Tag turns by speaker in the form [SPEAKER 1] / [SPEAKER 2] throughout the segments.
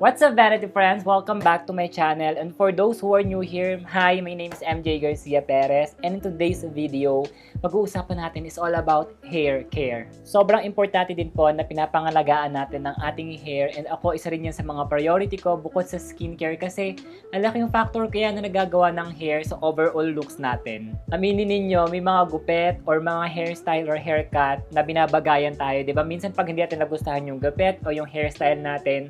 [SPEAKER 1] What's up, Vanity Friends? Welcome back to my channel. And for those who are new here, hi, my name is MJ Garcia Perez. And in today's video, pag-uusapan natin is all about hair care. Sobrang importante din po na pinapangalagaan natin ng ating hair. And ako, isa rin yan sa mga priority ko bukod sa skincare kasi ang laking factor kaya na nagagawa ng hair sa overall looks natin. Aminin ninyo, may mga gupet or mga hairstyle or haircut na binabagayan tayo. Diba? Minsan pag hindi natin nagustuhan yung gupet o yung hairstyle natin,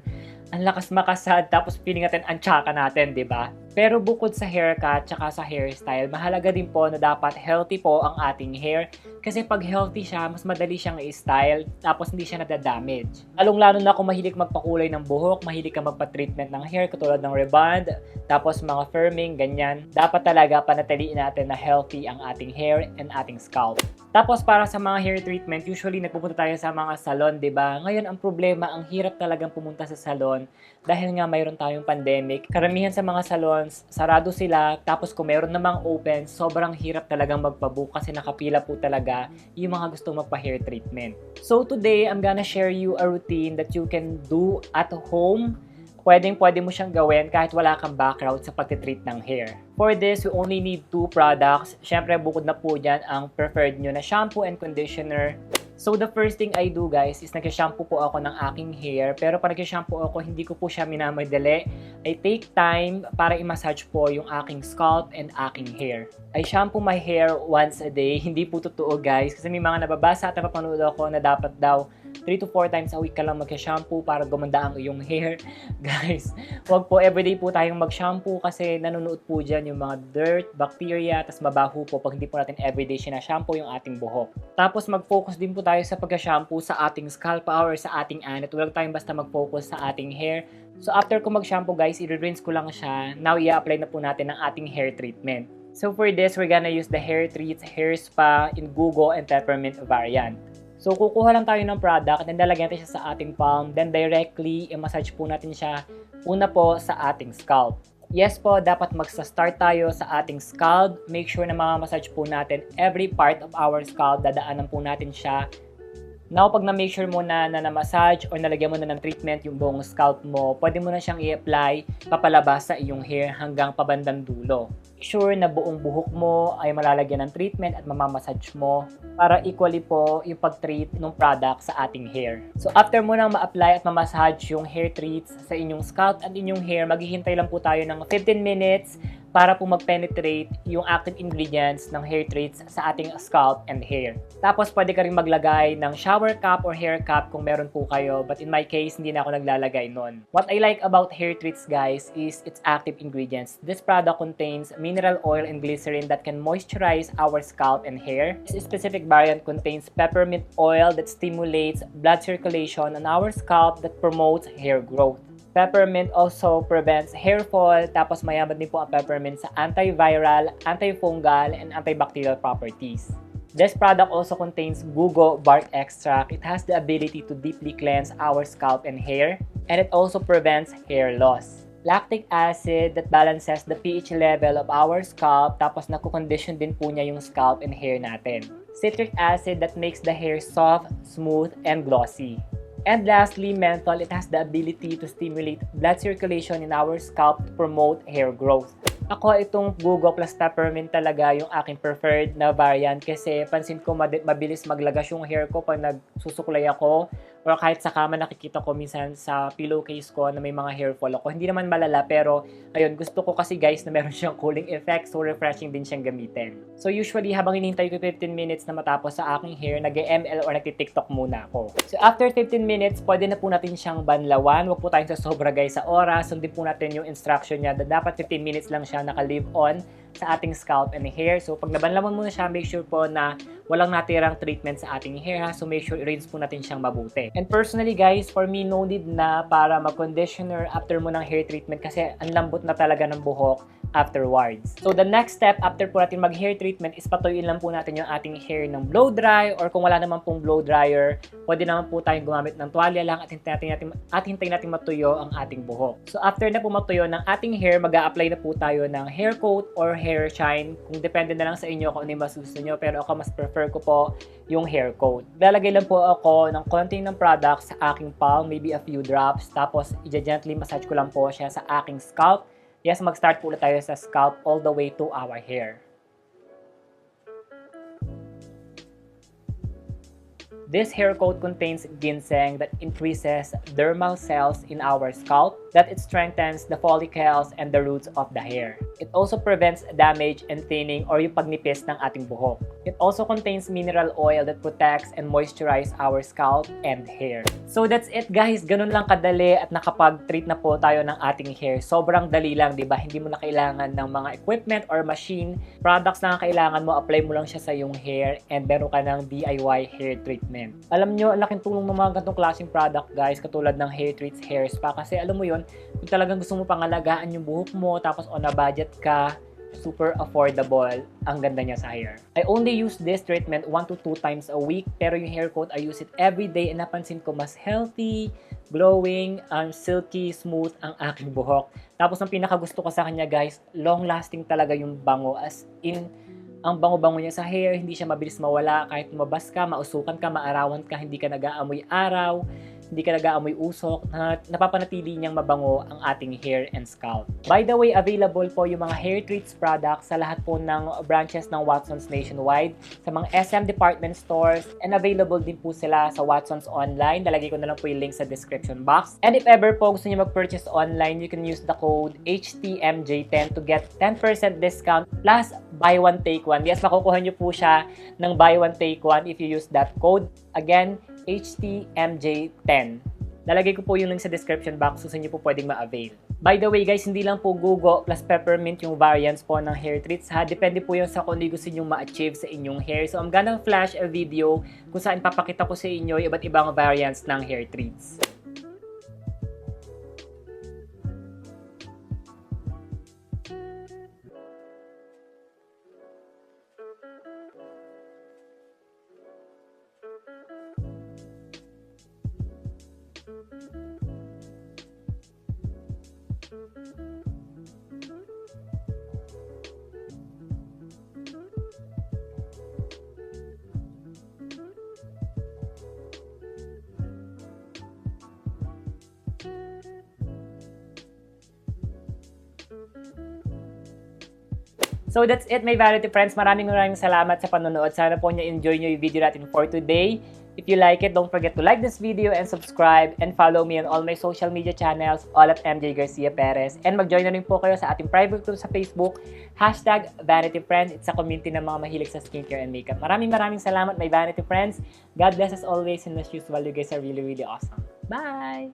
[SPEAKER 1] ang lakas makasad, tapos feeling natin ang tsaka natin, di ba? Pero bukod sa haircut tsaka sa hairstyle, mahalaga din po na dapat healthy po ang ating hair. Kasi pag healthy siya, mas madali siyang i-style, tapos hindi siya nadadamage. Lalong-lalo na kung mahilig magpakulay ng buhok, mahilig ka magpa-treatment ng hair, katulad ng rebond, tapos mga firming, ganyan. Dapat talaga panatiliin natin na healthy ang ating hair and ating scalp. Tapos para sa mga hair treatment, usually nagpupunta tayo sa mga salon, di ba? Ngayon ang problema, ang hirap talagang pumunta sa salon dahil nga mayroon tayong pandemic. Karamihan sa mga salons, sarado sila. Tapos kung mayroon namang open, sobrang hirap talagang magpa-book kasi nakapila po talaga yung mga gusto magpa-hair treatment. So today, I'm gonna share you a routine that you can do at home. Pwede mo siyang gawin kahit wala kang background sa pagtitreat ng hair. For this, we only need 2 products. Syempre, bukod na po dyan ang preferred nyo na shampoo and conditioner. So, the first thing I do, guys, is nag-shampoo po ako ng aking hair. Pero pag nag-shampoo ako, hindi ko po siya minamadali. I take time para i-massage po yung aking scalp and aking hair. I shampoo my hair once a day. Hindi po totoo, guys. Kasi may mga nababasa at napapanood ako na dapat daw 3 to 4 times a week ka lang mag-shampoo para gumanda ang iyong hair. Guys, wag po everyday po tayong mag-shampoo kasi nanonood po dyan yung mga dirt, bacteria, tas mabaho po pag hindi po natin everyday sinashampoo yung ating buhok. Tapos mag-focus din po tayo sa pag-shampoo sa ating scalp or sa ating anit. Huwag tayong basta mag-focus sa ating hair. So after ko mag-shampoo, guys, i-rinse ko lang siya. Now, i-apply na po natin ang ating hair treatment. So for this, we're gonna use the hair treats, hair spa in Gugo and peppermint variant. So, kukuha lang tayo ng product, then lalagyan natin siya sa ating palm, then directly, i-massage po natin siya una po sa ating scalp. Yes po, dapat magsa-start tayo sa ating scalp. Make sure na massage po natin every part of our scalp, dadaanan po natin siya. Now, pag na-make sure mo na na-massage or nalagyan mo na ng treatment yung buong scalp mo, pwede mo na siyang i-apply papalabas sa iyong hair hanggang pabandang dulo. Make sure na buong buhok mo ay malalagyan ng treatment at mamamassage mo para equally po yung pag-treat ng product sa ating hair. So, after mo nang ma-apply at ma-massage yung hair treats sa inyong scalp at inyong hair, maghihintay lang po tayo ng 15 minutes para po mag-penetrate yung active ingredients ng hair treats sa ating scalp and hair. Tapos, pwede ka rin maglagay ng shower cap or hair cap kung meron po kayo. But in my case, hindi na ako naglalagay nun. What I like about hair treats, guys, is its active ingredients. This product contains mineral oil and glycerin that can moisturize our scalp and hair. This specific variant contains peppermint oil that stimulates blood circulation on our scalp that promotes hair growth. Peppermint also prevents hair fall, tapos mayaman din po ang peppermint sa antiviral, antifungal, and antibacterial properties. This product also contains Gugo bark extract. It has the ability to deeply cleanse our scalp and hair, and it also prevents hair loss. Lactic acid that balances the pH level of our scalp, tapos nakukondition din po niya yung scalp and hair natin. Citric acid that makes the hair soft, smooth, and glossy. And lastly, menthol, it has the ability to stimulate blood circulation in our scalp to promote hair growth. Ako, itong Gugo plus peppermint talaga yung aking preferred na variant kasi pansin ko mabilis maglagas yung hair ko pag nagsusuklay ako or kahit sa kama nakikita ko minsan sa pillowcase ko na may mga hair fall ako. Hindi naman malala pero ayun, gusto ko kasi guys na meron siyang cooling effect, so refreshing din siyang gamitin. So usually habang hinihintay ko 15 minutes na matapos sa aking hair, nag-ML or nagti-TikTok muna ako. So after 15 minutes, pwede na po natin siyang banlawan. Huwag po tayong sa sobra guys sa oras. Sundin po natin yung instruction niya na dapat 15 minutes lang siya naka-leave on sa ating scalp and hair. So pag nabanlawan mo na siya, make sure po na walang natirang treatment sa ating hair ha. So make sure i-rinse po natin siyang mabuti. And personally guys, for me no need na para mag-conditioner after mo ng hair treatment kasi ang lambot na talaga ng buhok afterwards. So the next step after po natin mag-hair treatment is patuyuin lang po natin yung ating hair ng blow dry or kung wala naman pong blow dryer, pwede naman po tayong gumamit ng tuwalya lang at hintayin natin matuyo ang ating buhok. So after na po matuyo ng ating hair, mag-a-apply na po tayo ng hair coat or hair shine. Kung depende na lang sa inyo kung ano yung mas gusto nyo. Pero ako mas prefer ko po yung hair coat. Lalagay lang po ako ng konting ng product sa aking palm, maybe a few drops. Tapos i-gently massage ko lang po siya sa aking scalp. Yes, mag-start po ulit tayo sa scalp all the way to our hair. This hair coat contains ginseng that increases dermal cells in our scalp, that it strengthens the follicles and the roots of the hair. It also prevents damage and thinning or yung pagnipis ng ating buhok. It also contains mineral oil that protects and moisturizes our scalp and hair. So that's it guys, ganun lang kadali at nakapag-treat na po tayo ng ating hair. Sobrang dali lang, di ba? Hindi mo na kailangan ng mga equipment or machine. Products na kailangan mo, apply mo lang siya sa iyong hair and meron ka ng DIY hair treatment. Alam nyo, ang laking tulong ng mga ganitong klaseng product guys, katulad ng hair treats, hair spa, kasi alam mo yun, kung talagang gusto mo pangalagaan yung buhok mo, tapos on a budget ka, super affordable, ang ganda niya sa hair. I only use this treatment 1 to 2 times a week, pero yung hair coat, I use it every day and napansin ko mas healthy, glowing, silky, smooth ang aking buhok. Tapos ang pinakagusto ko sa kanya guys, long lasting talaga yung bango, as in, ang bango-bango niya sa hair, hindi siya mabilis mawala, kahit lumabas ka, mausukan ka, maarawan ka, hindi ka nag-aamoy araw, hindi ka nag-aamoy usok, napapanatili niyang mabango ang ating hair and scalp. By the way, available po yung mga hair treats products sa lahat po ng branches ng Watsons nationwide, sa mga SM department stores, and available din po sila sa Watsons online. Lalagay ko na lang po yung link sa description box. And if ever po gusto niyo mag-purchase online, you can use the code HTMJ10 to get 10% discount plus buy one take one. Yes, makukuha niyo po siya ng buy one take one if you use that code. Again, HTMJ10. Lalagay ko po yung link sa description box so sa inyo po pwedeng ma-avail. By the way guys, hindi lang po gugo plus peppermint yung variants po ng hair treats ha. Depende po yun sa kung ano gusto nyo ma-achieve sa inyong hair. So I'm gonna flash a video kung saan papakita ko sa inyo yung iba't ibang variants ng hair treats. So that's it my vanity friends. Maraming salamat sa panonood. Sana po enjoy nyo yung video natin for today. If you like it, don't forget to like this video and subscribe and follow me on all my social media channels, all at MJ Garcia Perez. And mag-join na rin po kayo sa ating private group sa Facebook, #VanityFriends. It's a community ng mga mahilig sa skincare and makeup. Maraming salamat my vanity friends. God bless us always, and as usual, you guys are really awesome. Bye!